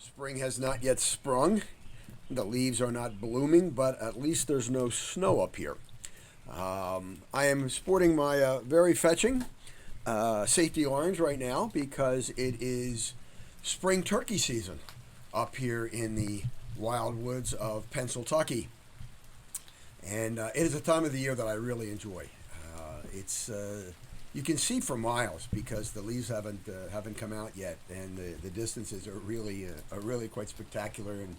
Spring has not yet sprung. The leaves are not blooming, but at least there's no snow up here. I am sporting my very fetching safety orange right now because it is spring turkey season up here in the wild woods of Pennsylvania. And it is a time of the year that I really enjoy. It's you can see for miles because the leaves haven't come out yet, and the distances are really quite spectacular. And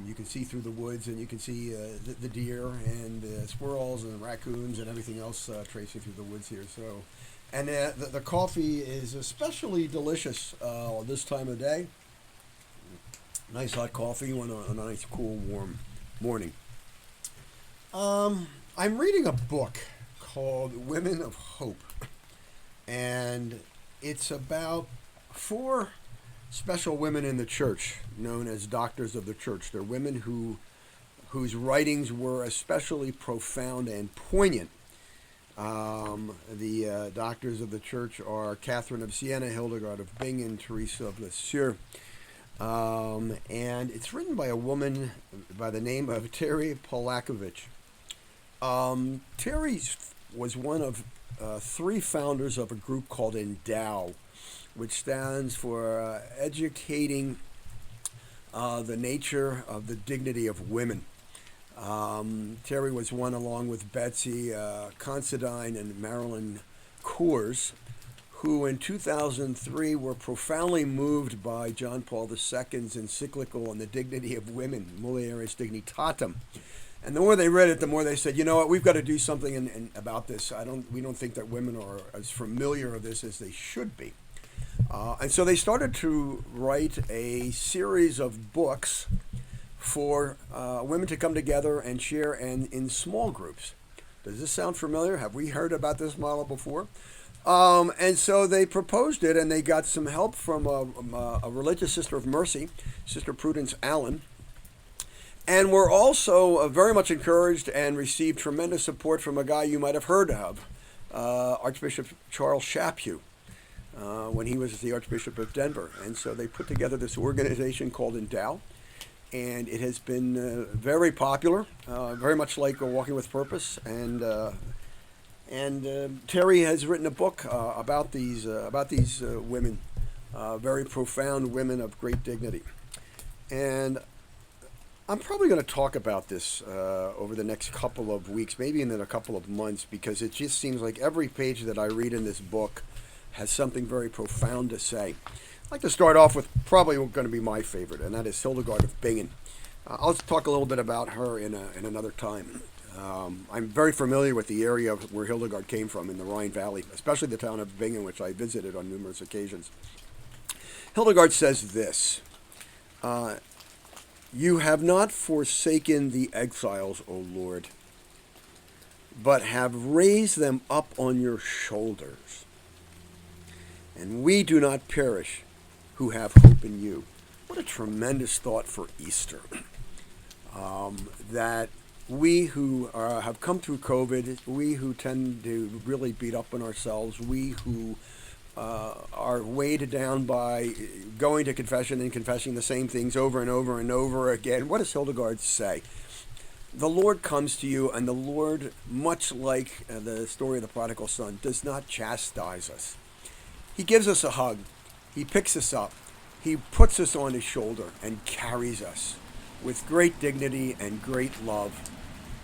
you can see through the woods, and you can see the deer and the squirrels and the raccoons and everything else tracing through the woods here. So, and the coffee is especially delicious this time of day. Nice hot coffee on a nice cool warm morning. I'm reading a book called Women of Hope, and it's about 4 special women in the church known as doctors of the church. They're women whose writings were especially profound and poignant. The doctors of the church are Catherine of Siena, Hildegard of Bingen, Teresa of Lisieux. And it's written by a woman by the name of Terry Polakovich. Terry was one of 3 founders of a group called Endow, which stands for Educating the Nature of the Dignity of Women. Terry was one along with Betsy Considine and Marilyn Coors, who in 2003 were profoundly moved by John Paul II's encyclical on the dignity of women, Mulieris Dignitatem. And the more they read it, the more they said, you know what, we've got to do something about this. We don't think that women are as familiar with this as they should be. And so they started to write a series of books for women to come together and share in small groups. Does this sound familiar? Have we heard about this model before? And so they proposed it, and they got some help from a religious sister of mercy, Sister Prudence Allen. And were also very much encouraged and received tremendous support from a guy you might have heard of, Archbishop Charles Chaput, when he was the Archbishop of Denver. And so they put together this organization called Endow, and it has been very popular, very much like Walking with Purpose. And Terry has written a book about these women, very profound women of great dignity. And I'm probably going to talk about this over the next couple of weeks, maybe in a couple of months, because it just seems like every page that I read in this book has something very profound to say. I'd like to start off with probably going to be my favorite, and that is Hildegard of Bingen. I'll talk a little bit about her in another time. I'm very familiar with the area where Hildegard came from in the Rhine Valley, especially the town of Bingen, which I visited on numerous occasions. Hildegard says this, "You have not forsaken the exiles, O Lord, but have raised them up on your shoulders. And we do not perish who have hope in you." What a tremendous thought for Easter. That we who have come through COVID, we who tend to really beat up on ourselves, we who are weighed down by going to confession and confessing the same things over and over and over again. What does Hildegard say? The Lord comes to you, and the Lord, much like the story of the prodigal son, does not chastise us. He gives us a hug. He picks us up. He puts us on his shoulder and carries us with great dignity and great love.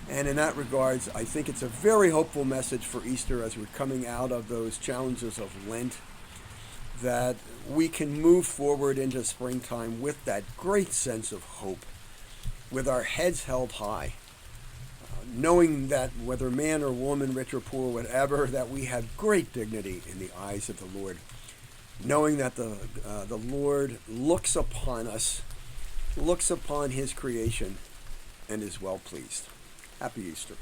And in that regards, I think it's a very hopeful message for Easter as we're coming out of those challenges of Lent, that we can move forward into springtime with that great sense of hope, with our heads held high, knowing that whether man or woman, rich or poor, whatever, that we have great dignity in the eyes of the Lord, knowing that the Lord looks upon us, looks upon his creation, and is well pleased. Happy Easter.